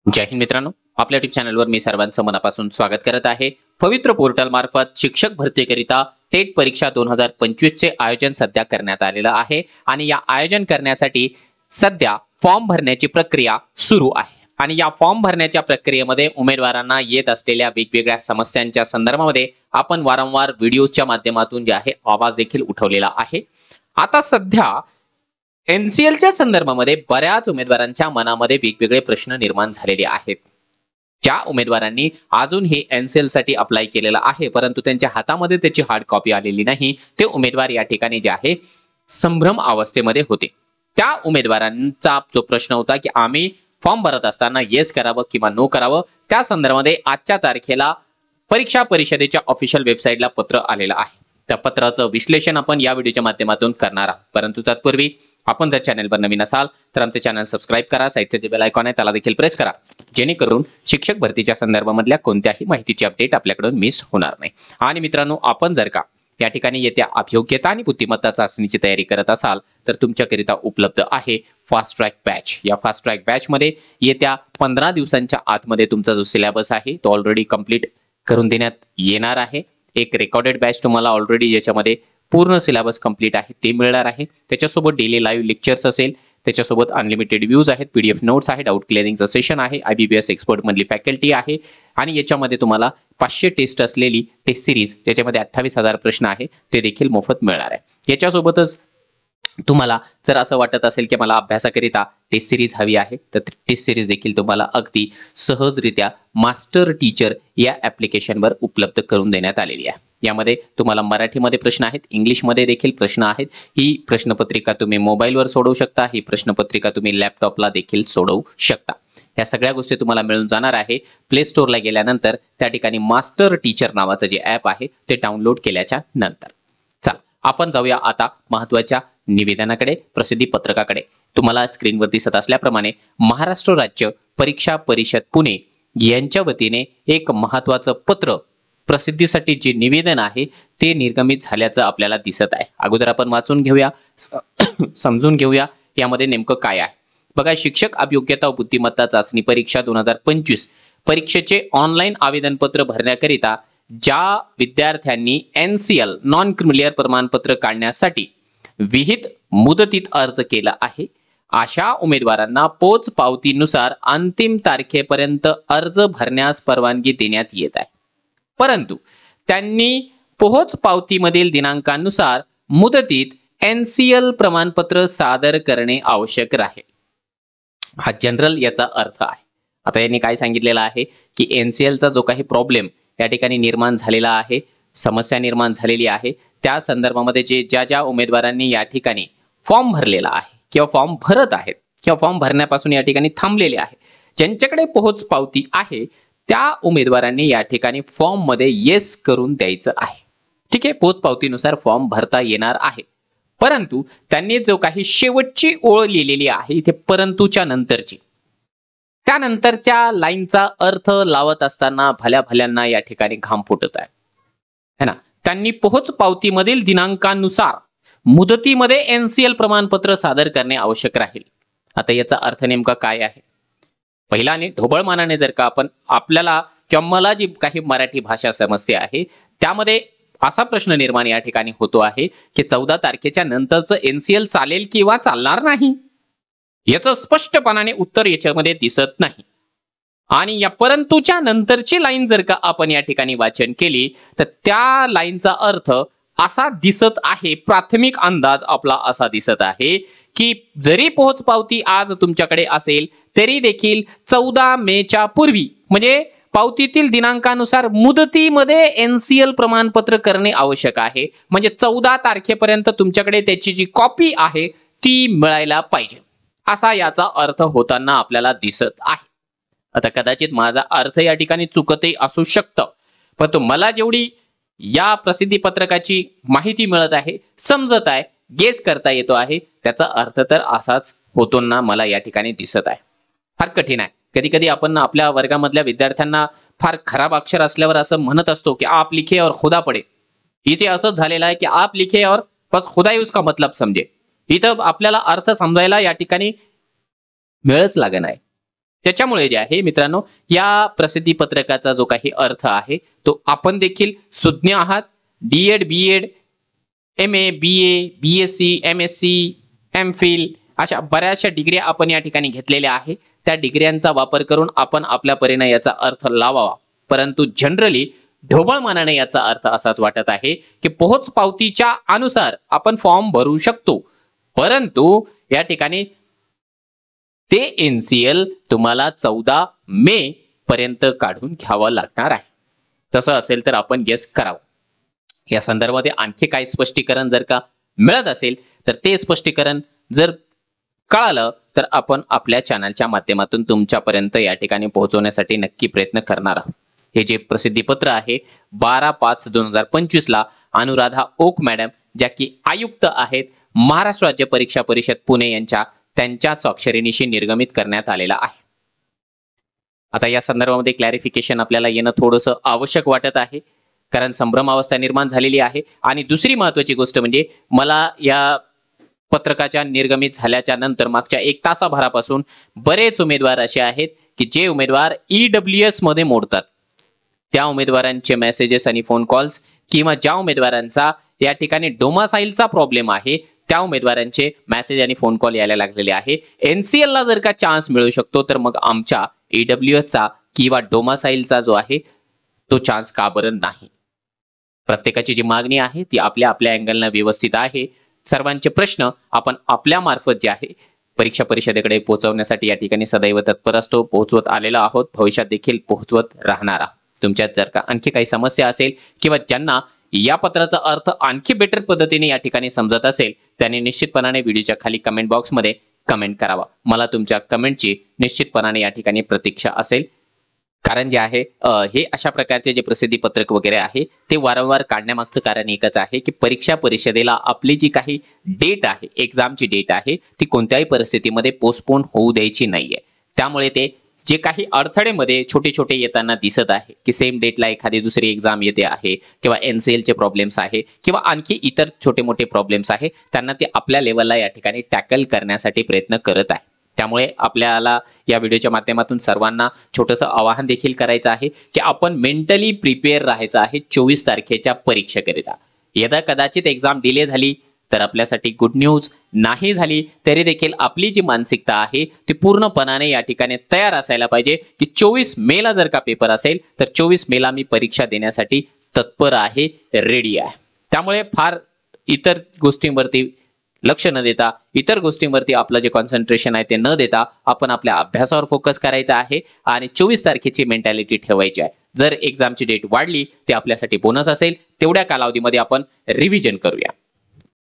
जय हिंद मित्रांनो, आपल्या युट्यूब चॅनलवर मी सर्वांचं मनापासून स्वागत करत आहे। पवित्र पोर्टल मार्फत शिक्षक भरतीकरिता टेट परीक्षा 2025 चे आयोजन सध्या करण्यात आलेलं आहे आणि या आयोजन करण्यासाठी सध्या फॉर्म भरण्याची प्रक्रिया सुरू आहे आणि या फॉर्म भरण्याच्या प्रक्रियेमध्ये उमेदवारांना येत असलेल्या वेगवेगळ्या समस्यांच्या संदर्भामध्ये आपण वारंवार व्हिडिओच्या माध्यमातून जे आहे आवाज देखील उठवलेला आहे। आता सध्या एनसीएलच्या संदर्भामध्ये बऱ्याच उमेदवारांच्या मनामध्ये वेगवेगळे प्रश्न निर्माण झालेले आहेत। ज्या उमेदवारांनी अजून हे एनसीएल साठी अप्लाय केलेला आहे परंतु त्यांच्या हातामध्ये त्याची हार्ड कॉपी आलेली नाही, ते उमेदवार या ठिकाणी जे आहे संभ्रम अवस्थेमध्ये होते। त्या उमेदवारांचा जो प्रश्न होता की आम्ही फॉर्म भरत असताना येस करावं किंवा नो करावं, त्या संदर्भामध्ये आजच्या तारखेला परीक्षा परिषदेच्या ऑफिशियल वेबसाईटला पत्र आलेलं आहे। त्या पत्राचं विश्लेषण आपण या व्हिडिओच्या माध्यमातून करणार आहोत, परंतु तत्पूर्वी आपण जर चॅनलवर नवीन असाल तर आमचे चॅनल सबस्क्राइब करा, साइडचे जे बेल आयकॉन आहे त्याला देखील प्रेस करा, जेणेकरून शिक्षक भरतीच्या संदर्भामधल्या कोणत्याही माहितीची अपडेट आपल्याकडून मिस होणार नाही। आणि मित्रांनो, आपण जर का या ठिकाणी येत्या अभियोग्यता आणि बुद्धिमत्ता चाचणीची तयारी करत असाल तर तुमच्याकरिता उपलब्ध आहे फास्ट ट्रॅक बॅच। या फास्ट ट्रॅक बॅच मध्ये येत्या 15 दिवसांच्या आतमध्ये तुमचा जो सिलेबस आहे तो ऑलरेडी कंप्लीट करून देण्यात येणार आहे। एक रेकॉर्डेड बॅच तुम्हाला ऑलरेडी याच्यामध्ये पूर्ण सिलेबस कंप्लीट आहे ते मिळणार आहे। त्याच्यासोबत डेली लाईव्ह लेक्चर्स असेल, त्याच्यासोबत अनलिमिटेड व्ह्यूज आहेत, पीडीएफ नोट्स आहे, डाऊट क्लिअरिंगचं सेशन आहे, आयबीपीएस एक्सपर्ट मधली फॅकल्टी आहे आणि याच्यामध्ये तुम्हाला 500 टेस्ट असलेली टेस्ट सिरीज ज्याच्यामध्ये 28,000 प्रश्न आहे ते देखील मोफत मिळणार आहे। याच्यासोबतच तुम्हाला जर असं वाटत असेल की मला अभ्यासाकरिता टेस्ट सिरीज हवी आहे तर टेस्ट सिरीज देखील तुम्हाला अगदी सहजरित्या मास्टर टीचर या ॲप्लिकेशनवर उपलब्ध करून देण्यात आलेली आहे। यामध्ये तुम्हाला मराठीमध्ये प्रश्न आहेत, इंग्लिशमध्ये देखील प्रश्न आहेत। ही प्रश्नपत्रिका तुम्ही मोबाईलवर सोडवू शकता, ही प्रश्नपत्रिका तुम्ही लॅपटॉपला देखील सोडवू शकता। या सगळ्या गोष्टी तुम्हाला मिळून जाणार आहे। प्ले स्टोअरला गेल्यानंतर त्या ठिकाणी मास्टर टीचर नावाचं जे ॲप आहे ते डाउनलोड केल्याच्या नंतर चला आपण जाऊया आता महत्त्वाच्या निवेदनाकडे, प्रसिद्धी पत्रकाकडे। तुम्हाला स्क्रीनवर दिसत असल्याप्रमाणे महाराष्ट्र राज्य परीक्षा परिषद पुणे यांच्या वतीने एक महत्त्वाचं पत्र प्रसिद्धीसाठी जे निवेदन आहे ते निर्गमित झाल्याचं आपल्याला दिसत आहे। अगोदर आपण वाचून घेऊया, समजून घेऊया यामध्ये नेमकं काय आहे। बघा, शिक्षक अभियोग्यता व बुद्धिमत्ता चाचणी परीक्षा 2025 परीक्षेचे ऑनलाईन आवेदनपत्र भरण्याकरिता ज्या विद्यार्थ्यांनी एनसीएल नॉन क्रिमिलियर प्रमाणपत्र काढण्यासाठी विहित मुदतीत अर्ज केला आहे अशा उमेदवारांना पोच पावतीनुसार अंतिम तारखेपर्यंत अर्ज भरण्यास परवानगी देण्यात येत आहे, परंतु त्यांनी पोहोच पावतीमधील दिनांकानुसार मुदतीत एनसीएल प्रमाणपत्र सादर करणे आवश्यक राहील। हा जनरल याचा अर्थ आहे। आता यांनी काय सांगितलेलं आहे की एनसीएलचा जो काही प्रॉब्लेम या ठिकाणी निर्माण झालेला आहे, समस्या निर्माण झालेली आहे, त्या संदर्भामध्ये ज्या उमेदवारांनी या ठिकाणी फॉर्म भरलेला आहे किंवा फॉर्म भरत आहेत किंवा फॉर्म भरण्यापासून या ठिकाणी थांबलेले आहे, ज्यांच्याकडे पोहोच पावती आहे त्या उमेदवारांनी या ठिकाणी फॉर्म मध्ये येस करून द्यायचं आहे। ठीक आहे, पोच पावतीनुसार फॉर्म भरता येणार आहे, परंतु त्यांनी जो काही शेवटची ओळ लिहिलेली आहे इथे परंतुच्या नंतरची, त्यानंतरच्या लाईनचा अर्थ लावत असताना भल्या भल्यांना या ठिकाणी घाम फुटत आहे ना। त्यांनी पोहोच पावतीमधील दिनांकानुसार मुदतीमध्ये एनसीएल प्रमाणपत्र सादर करणे आवश्यक राहील। आता याचा अर्थ नेमका काय आहे? पहिला आणि ढोबळमानाने जर का आपण आपल्याला किंवा मला जी काही मराठी भाषा समस्या आहे त्यामध्ये असा प्रश्न निर्माण या ठिकाणी होतो आहे की 14 तारखेच्या नंतरचं एनसीएल चालेल किंवा चालणार नाही, याचं स्पष्टपणाने उत्तर याच्यामध्ये दिसत नाही। आणि या परंतुच्या नंतरची लाईन जर का आपण या ठिकाणी वाचन केली तर त्या लाईनचा अर्थ असा दिसत आहे, प्राथमिक अंदाज आपला असा दिसत आहे की जरी पोहोच पावती आज तुमच्याकडे असेल तरी देखील 14 मेच्या पूर्वी म्हणजे पावतीतील दिनांकानुसार मुदतीमध्ये एनसीएल प्रमाणपत्र करणे आवश्यक आहे। म्हणजे 14 तारखेपर्यंत तुमच्याकडे त्याची जी कॉपी आहे ती मिळायला पाहिजे, असा याचा अर्थ होताना आपल्याला दिसत आहे। आता कदाचित माझा अर्थ या ठिकाणी चुकतही असू शकतं, परंतु मला जेवढी या प्रसिद्धी पत्रकाची माहिती मिळत आहे, समजत आहे, गेस करता येतो आहे, त्याचा अर्थ तर असाच होतो ना मला या ठिकाणी दिसत आहे। फार कठीण आहे। कधी कधी आपण आपल्या वर्गामधल्या विद्यार्थ्यांना फार खराब अक्षर असल्यावर असं म्हणत असतो की आप लिखे और खुदा पढ़े। इथे असंच झालेलं आहे की आप लिखे और बस खुदा ही उसका मतलब समझे। इथं आपल्याला अर्थ समजायला या ठिकाणी वेळच लागणार आहे। त्याच्यामुळे जे आहे मित्रांनो, या प्रसिद्धी पत्रकाचा जो काही अर्थ आहे तो आपण देखील सुज्ञ आहात. DEd, BEd, MA, BA, BSc, MSc, MPhil अशा बऱ्याचशा डिग्र्या आपण या ठिकाणी घेतलेल्या आहे. त्या डिग्र्यांचा वापर करून आपण आपल्या परीने याचा अर्थ लावावा. परंतु जनरली ढोबळ मनाने याचा अर्थ असाच वाटत आहे की पोहोच पावतीच्या अनुसार आपण फॉर्म भरू शकतो, परंतु या ठिकाणी ते NCL तुम्हाला 14 मे पर्यंत काढून घ्यावं लागणार आहे. तसं असेल तर आपण गेस करावं. या संदर्भामध्ये आणखी काही स्पष्टीकरण जर का मिळत असेल तर ते स्पष्टीकरण जर कळालं तर आपण आपल्या चॅनलच्या माध्यमातून तुमच्यापर्यंत या ठिकाणी पोहोचवण्यासाठी नक्की प्रयत्न करणार आहोत. हे जे प्रसिद्धी पत्र आहे 12/5/2025 ला अनुराधा ओक मॅडम, ज्या की आयुक्त आहेत महाराष्ट्र राज्य परीक्षा परिषद पुणे त्यांच्या स्वाक्षरीनिशी निर्गमित करण्यात आलेला आहे. आता या संदर्भामध्ये क्लॅरिफिकेशन आपल्याला येणं थोडंसं आवश्यक वाटत आहे, कारण संभ्रमावस्था निर्माण झालेली आहे. आणि दुसरी महत्त्वाची गोष्ट म्हणजे मला या पत्रकाच्या निर्गमित झाल्याच्या नंतर मागच्या 1 तासाभरापासून बरेच उमेदवार असे आहेत की जे उमेदवार EWS मध्ये मोडतात, त्या उमेदवारांचे मेसेजेस आणि फोन कॉल्स किंवा ज्या उमेदवारांचा या ठिकाणी डोमासाइलचा प्रॉब्लेम आहे त्या उमेदवारांचे मेसेज आणि फोन कॉल यायला लागलेले आहे. NCL ला जर का चान्स मिळू शकतो तर मग आमच्या EWS चा किंवा डोमासाइलचा जो आहे तो चान्स का बरं नाही? प्रत्येकाची जी मागणी आहे ती आपल्या अँगलनं व्यवस्थित आहे. सर्वांचे प्रश्न आपण आपल्या मार्फत जे आहे परीक्षा परिषदेकडे पोहोचवण्यासाठी या ठिकाणी सदैव तत्पर असतो, पोहोचवत आलेलो आहोत, भविष्यात देखील पोहोचवत राहणार आहोत. तुमच्यात जर का आणखी काही समस्या असेल किंवा ज्यांना या पत्राचा अर्थ आणखी बेटर पद्धतीने या ठिकाणी समजत असेल त्यांनी निश्चितपणाने व्हिडिओच्या खाली कमेंट बॉक्समध्ये कमेंट करावा. मला तुमच्या कमेंटची निश्चितपणाने या ठिकाणी प्रतीक्षा असेल, कारण जे आहे हे अशा प्रकारचे जे प्रसिद्धी पत्रक वगैरे आहे ते वारंवार काढण्यामागचं कारण एकच आहे की परीक्षा परिषदेला आपली जी काही डेट आहे, एक्झामची डेट आहे, ती कोणत्याही परिस्थितीमध्ये पोस्टपोन होऊ द्यायची नाहीये. त्यामुळे ते जे काही अडथळेमध्ये छोटे छोटे येताना दिसत आहे की सेम डेटला एखादी दुसरी एक्झाम येते आहे किंवा NCL चे प्रॉब्लेम्स आहे किंवा आणखी इतर छोटे मोठे प्रॉब्लेम्स आहे, त्यांना ते आपल्या लेवलला या ठिकाणी टॅकल करण्यासाठी प्रयत्न करत आहे. त्यामुळे आपल्याला या व्हिडिओच्या माध्यमातून सर्वांना छोटंसं आवाहन देखील करायचं आहे की आपण मेंटली प्रिपेअर राहायचं आहे 24 तारखेच्या परीक्षेकरिता. यदा कदाचित एक्झाम डिले झाली तर आपल्यासाठी गुड न्यूज, नाही झाली तरी देखील आपली जी मानसिकता आहे ती पूर्णपणाने या ठिकाणी तयार असायला पाहिजे की 24 मेला जर का पेपर असेल तर 24 मेला मी परीक्षा देण्यासाठी तत्पर आहे, रेडी आहे. त्यामुळे फार इतर गोष्टींवरती लक्ष न देता, इतर गोष्टींवरती आपलं जे कॉन्सन्ट्रेशन आहे ते न देता आपण आपल्या अभ्यासावर फोकस करायचा आहे आणि 24 तारखेची मेंटॅलिटी ठेवायची आहे. जर एक्झामची डेट वाढली ते आपल्यासाठी बोनस असेल. तेवढ्या कालावधीमध्ये आपण रिव्हिजन करूया.